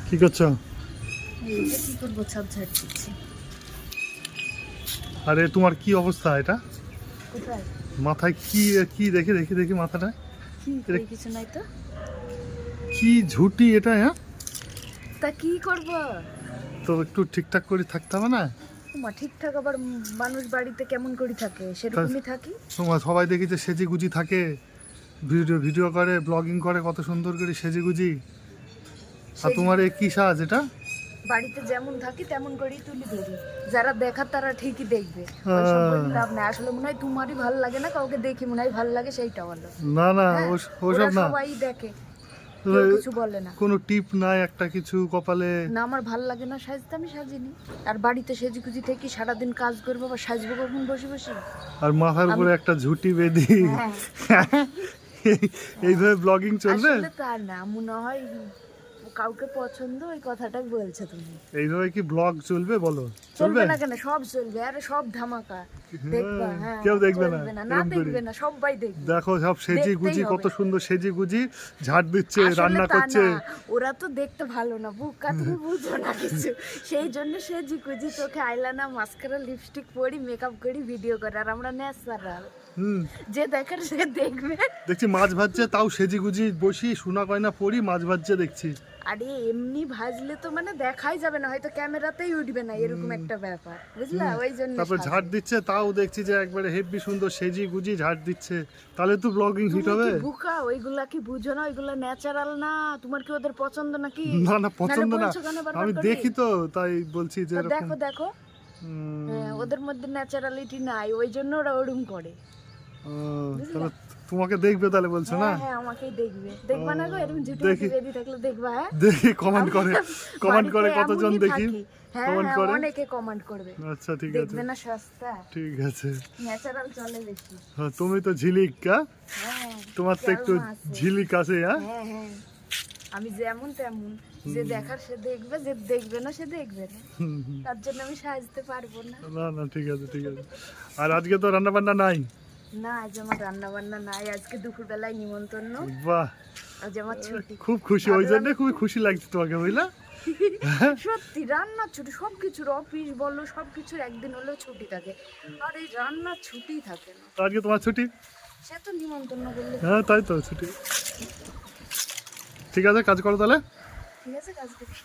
কি করছো? এই যে কি করবো, ছাদ ঝাড় দিচ্ছি। আরে তোমার কি অবস্থা? এটা কোথায় মাথায় কি কি দেখি দেখি দেখি মাথাটা কি এটা- কিছু নাই তো। কি ঝুটি এটা? হ্যাঁ, তা কি করবো? তো একটু ঠিকঠাক করে থাকতে হবে না? মা ঠিকঠাক আবার মানুষ বাড়িতে কেমন করে থাকে সেরকমই থাকি। তোমার সবাই দেখি যে সেজে গুজি থাকে, ভিডিও ভিডিও করে, ব্লগিং করে, কত সুন্দর করে সেজে গুজি। আর তোমার এই কি সাজ এটা? বাড়িতে যেমন থাকি তেমন করেই তুলি ধরি। যারা দেখার তারা ঠিকই দেখবে, ওইসব বলে লাভ নাই। আসলে মনে হয় তোমারই ভালো লাগে না, কাউকে দেখি মনে হয় ভালো লাগে, সেইটা বলো। না না, হ্যাঁ, ওসব ওরা না। সবাই দেখে, কেউ কিছু বলে না। কোনো টিপ নাই একটা কিছু কপালে? না, আমার ভাল লাগে না সাজতে, আমি সাজিনি। আর বাড়িতে সেজে গুজি থেকে সারাদিন কাজ করবো বা সাজবো কখন বসে বসে? আর মাথার উপরে একটা ঝুটি বেঁধে হ্যাঁ, এইভাবে ব্লগিং চলবে? আসলে তা না, মনে হয় কাউকে পছন্দ, ওই কথাটাই বলছো তুমি। এইভাবে কি ব্লগ চলবে বলো? চলবে না কেন? সব চলবে, আরে সব ধামাকা দেখবা। হ্যাঁ, কেউ দেখবে না, চলবে না এরকম করি। দেখবে না, সবাই দেখবে। দেখো সব সেজি দেখতেই গুজি, কত হবে। সুন্দর সেজি গুজি ঝাড় দিচ্ছে, আসলে রান্না তা করছে। না, ওরা তো দেখতে ভালো না, বুকা তুমি বুঝো না কিছু। সেই জন্য সেজি গুজি চোখে আইলানা, মাস্কারা, লিপস্টিক পরি, মেকআপ করি, ভিডিও করে। আর আমরা ন্যাচারাল, হুম, যে দেখার সে দেখবে। দেখছি মাছ ভাজছে, তাও সেজি গুজি বসি, সোনা গয়না পরি মাছ ভাজছে দেখছি। আরে এমনি ভাজলে তো মানে দেখাই যাবে না, হয়তো ক্যামেরাতেই উঠবে না, এরকম একটা ব্যাপার, বুঝলা? ওই জন্য তারপর সাজে। ঝাড় দিচ্ছে, তাও দেখছি যে একবারে হেভি সুন্দর সেজি গুজি ঝাড় দিচ্ছে। তাহলে তো ব্লগিং হিট তুমি হবে। কি বোকা? ওইগুলা কি বুঝো না? ওইগুলা ন্যাচারাল না। তোমার কি ওদের পছন্দ নাকি? না না, পছন্দ নাহলে না। বলছো কেন বারবার আমি করে? দেখি তো, তাই বলছি যে তো এরকম। দেখো দেখো, হ্যাঁ, ওদের মধ্যে ন্যাচারালিটি নাই, ওই জন্য ওরা ওরম করে। ও, তাহলে তোমাকে দেখবে তাহলে বলছো না? হ্যাঁ হ্যাঁ, আমাকেই দেখবে। দেখবা না গো, এরকম ঝুটি দেখি। বেঁধে থাকলে দেখবা। হ্যাঁ, দেখি কমেন্ট করে, কমেন্ট করে বাড়িতে কতজন এমনই দেখি থাকি। হ্যাঁ কমেন্ট হ্যাঁ, করে। অনেকে কমেন্ট করবে। আচ্ছা ঠিক আছে, দেখবে না সস্তা, ঠিক আছে। ন্যাচারাল চলে বেশি। হ্যাঁ, তুমি তো ঝিলিক, হ্যাঁ, তোমার তো একটু কেমন আছে? ঝিলিক আছে। হ্যাঁ, হ্যাঁ হ্যাঁ, আমি যেমন তেমন, যে দেখার সে দেখবে, যে দেখবে না সে দেখবে না। তার জন্য আমি সাজতে পারবো না। না না, ঠিক আছে ঠিক আছে। আর আজকে তো রান্না বান্না নাই? না, আজ আমার রান্না বান্না নাই, আজকে দুপুর বেলায় নিমন্ত্রণ। বাহ, আজ আমার ছুটি। খুব খুশি, ওই জন্য খুবই খুশি লাগছে তোমাকে, বুঝলা? সত্যি, রান্নার ছুটি, সবকিছুর অফিস বলো সবকিছুর একদিন হলেও ছুটি থাকে, আর এই রান্নার ছুটি থাকে না। তো আজকে তোমার ছুটি? সে তো নিমন্ত্রণ করলে। হ্যাঁ, তাই তো ছুটি। ঠিক আছে, কাজ করো তাহলে। ঠিক আছে, কাজ করছি।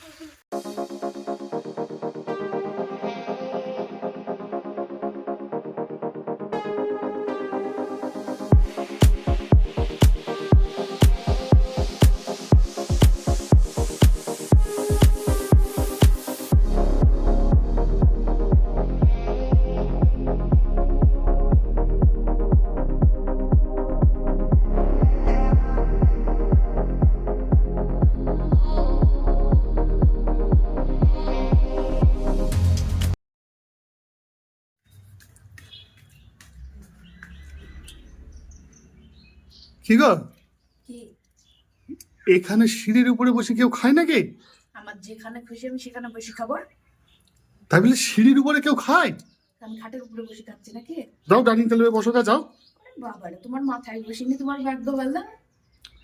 কি গো, কি? এখানে সিঁড়ির উপরে বসে কেউ খায় নাকি? আমার যেখানে খুশি আমি সেখানে বসে খাবো। তাই বলে সিঁড়ির উপরে কেউ খায়? আমি খাটের উপরে বসে খাচ্ছি নাকি? যাও ডাইনিং টেবিলে বসো, যাও। বাবারে, তোমার মাথায় বসিনি, তোমার ভাগ্য ভালো।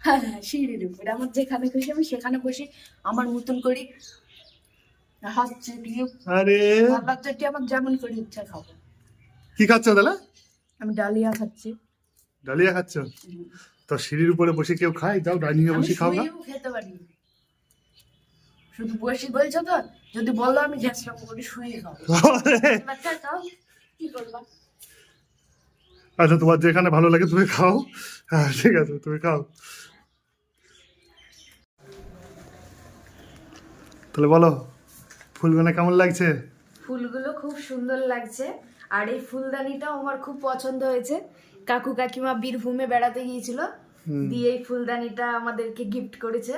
হ্যাঁ হ্যাঁ, সিঁড়ির উপরে আমার যেখানে খুশি আমি সেখানে বসে আমার মতন করি হাত চেটিয়ে, আরে বাবা চেটিয়ে আমার যেমন করে ইচ্ছা খাবো। কি খাচ্ছ তাহলে? আমি ডালিয়া খাচ্ছি। ডালিয়া খাচ্ছ? তো সিঁড়ির উপরে বসে কেউ খায়? যাও ডাইনিং এ আমি বসে খাও না? শুয়েও খেতে পারি, শুধু বসে বলছো তো, যদি বলো আমি গ্যাসটা করে শুয়ে খাবো। বাচ্চা খাও, কি করবা? আচ্ছা, তোমার যেখানে ভালো লাগে তুমি খাও। হ্যাঁ ঠিক আছে, তুমি খাও। তাহলে বলো, ফুলগুলো কেমন লাগছে? ফুলগুলো খুব সুন্দর লাগছে, আর এই ফুলদানিটাও আমার খুব পছন্দ হয়েছে। কাকু কাকিমা বীরভূমে বেড়াতে গিয়েছিল, দিয়ে এই ফুলদানিটা আমাদেরকে গিফট করেছে,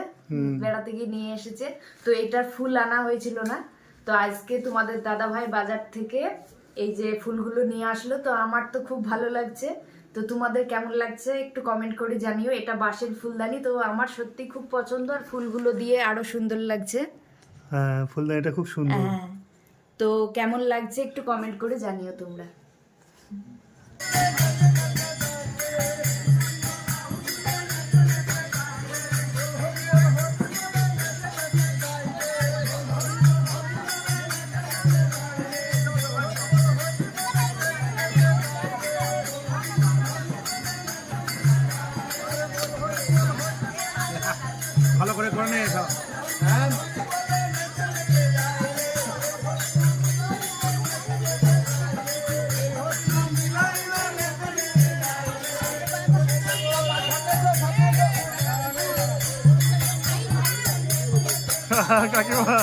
বেড়াতে গিয়ে নিয়ে এসেছে। তো এটার ফুল আনা হয়েছিল না, তো আজকে তোমাদের দাদা ভাই বাজার থেকে এই যে ফুলগুলো নিয়ে আসলো, তো আমার তো খুব ভালো লাগছে। তো তোমাদের কেমন লাগছে একটু কমেন্ট করে জানিও। এটা বাঁশের ফুলদানি, তো আমার সত্যি খুব পছন্দ, আর ফুলগুলো দিয়ে আরো সুন্দর লাগছে। হ্যাঁ, ফুলদানিটা খুব সুন্দর। হ্যাঁ, তো কেমন লাগছে একটু কমেন্ট করে জানিও তোমরা। কাকিমা